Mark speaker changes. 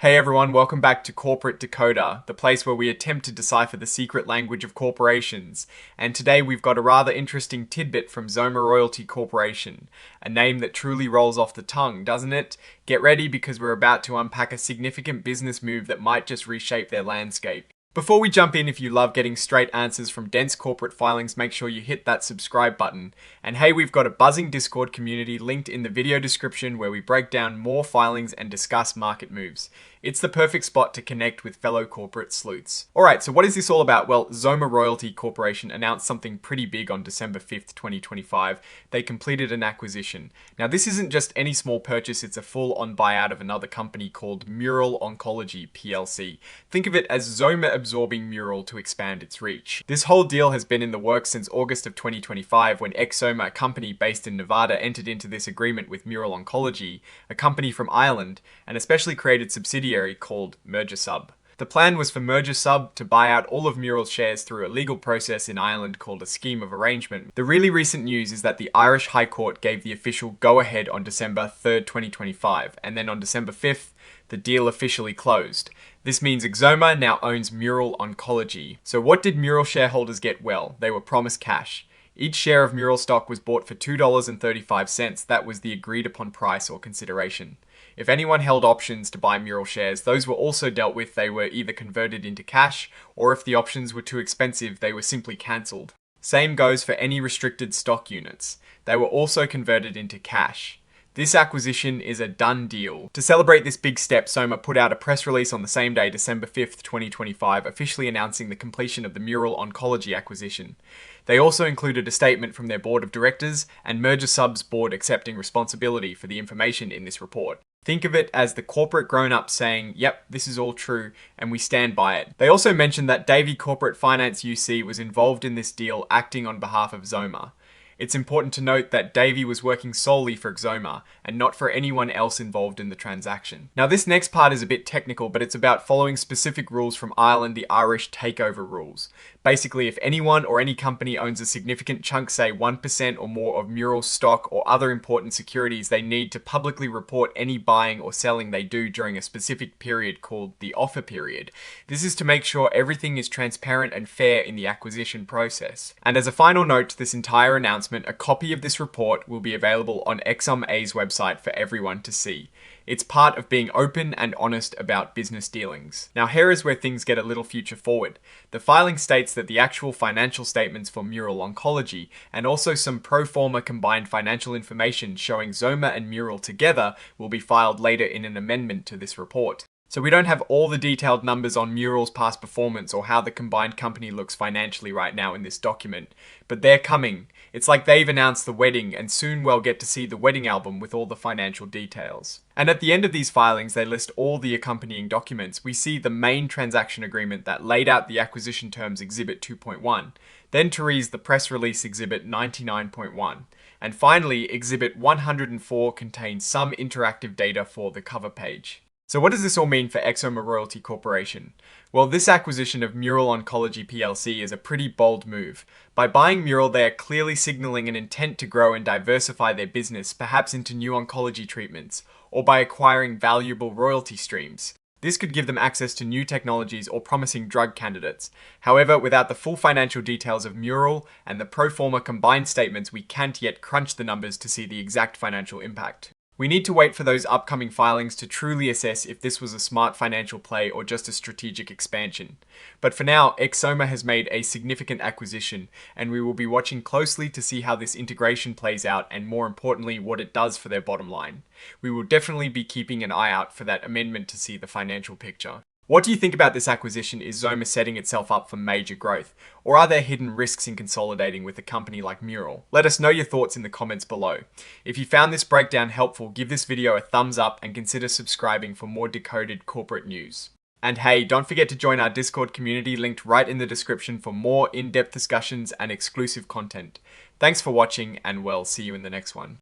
Speaker 1: Hey everyone, welcome back to Corporate Decoder, the place where we attempt to decipher the secret language of corporations. And today we've got a rather interesting tidbit from XOMA Royalty Corporation, a name that truly rolls off the tongue, doesn't it? Get ready because we're about to unpack a significant business move that might just reshape their landscape. Before we jump in, if you love getting straight answers from dense corporate filings, make sure you hit that subscribe button. And hey, we've got a buzzing Discord community linked in the video description where we break down more filings and discuss market moves. It's the perfect spot to connect with fellow corporate sleuths. Alright, so what is this all about? Well, XOMA Royalty Corporation announced something pretty big on December 5th, 2025. They completed an acquisition. Now, this isn't just any small purchase, it's a full-on buyout of another company called Mural Oncology PLC. Think of it as XOMA absorbing Mural to expand its reach. This whole deal has been in the works since August of 2025 when XOMA, a company based in Nevada, entered into this agreement with Mural Oncology, a company from Ireland, and a specially created subsidiary called MergerSub. The plan was for MergerSub to buy out all of Mural's shares through a legal process in Ireland called a scheme of arrangement. The really recent news is that the Irish High Court gave the official go-ahead on December 3rd, 2025, and then on December 5th, the deal officially closed. This means XOMA now owns Mural Oncology. So what did Mural shareholders get? Well, they were promised cash. Each share of Mural stock was bought for $2.35. That was the agreed upon price or consideration. If anyone held options to buy Mural shares, those were also dealt with. They were either converted into cash, or if the options were too expensive, they were simply cancelled. Same goes for any restricted stock units. They were also converted into cash. This acquisition is a done deal. To celebrate this big step, XOMA put out a press release on the same day, December 5th, 2025, officially announcing the completion of the Mural Oncology acquisition. They also included a statement from their board of directors and MergerSub's board accepting responsibility for the information in this report. Think of it as the corporate grown-ups saying, yep, this is all true, and we stand by it. They also mentioned that Davy Corporate Finance UC was involved in this deal acting on behalf of XOMA. It's important to note that Davy was working solely for XOMA and not for anyone else involved in the transaction. Now, this next part is a bit technical, but it's about following specific rules from Ireland, the Irish takeover rules. Basically, if anyone or any company owns a significant chunk, say 1% or more of Mural stock or other important securities, they need to publicly report any buying or selling they do during a specific period called the offer period. This is to make sure everything is transparent and fair in the acquisition process. And as a final note to this entire announcement, a copy of this report will be available on XOMA's website for everyone to see. It's part of being open and honest about business dealings. Now, here is where things get a little future forward. The filing states that the actual financial statements for Mural Oncology and also some pro forma combined financial information showing XOMA and Mural together will be filed later in an amendment to this report. So we don't have all the detailed numbers on Mural's past performance or how the combined company looks financially right now in this document, but they're coming. It's like they've announced the wedding and soon we'll get to see the wedding album with all the financial details. And at the end of these filings, they list all the accompanying documents. We see the main transaction agreement that laid out the acquisition terms Exhibit 2.1, then Therese the press release Exhibit 99.1, and finally Exhibit 104 contains some interactive data for the cover page. So what does this all mean for XOMA Royalty Corporation? Well, this acquisition of Mural Oncology PLC is a pretty bold move. By buying Mural, they are clearly signaling an intent to grow and diversify their business, perhaps into new oncology treatments, or by acquiring valuable royalty streams. This could give them access to new technologies or promising drug candidates. However, without the full financial details of Mural and the pro forma combined statements, we can't yet crunch the numbers to see the exact financial impact. We need to wait for those upcoming filings to truly assess if this was a smart financial play or just a strategic expansion. But for now, XOMA has made a significant acquisition, and we will be watching closely to see how this integration plays out and more importantly, what it does for their bottom line. We will definitely be keeping an eye out for that amendment to see the financial picture. What do you think about this acquisition? Is XOMA setting itself up for major growth? Or are there hidden risks in consolidating with a company like Mural? Let us know your thoughts in the comments below. If you found this breakdown helpful, give this video a thumbs up and consider subscribing for more decoded corporate news. And hey, don't forget to join our Discord community linked right in the description for more in-depth discussions and exclusive content. Thanks for watching and we'll see you in the next one.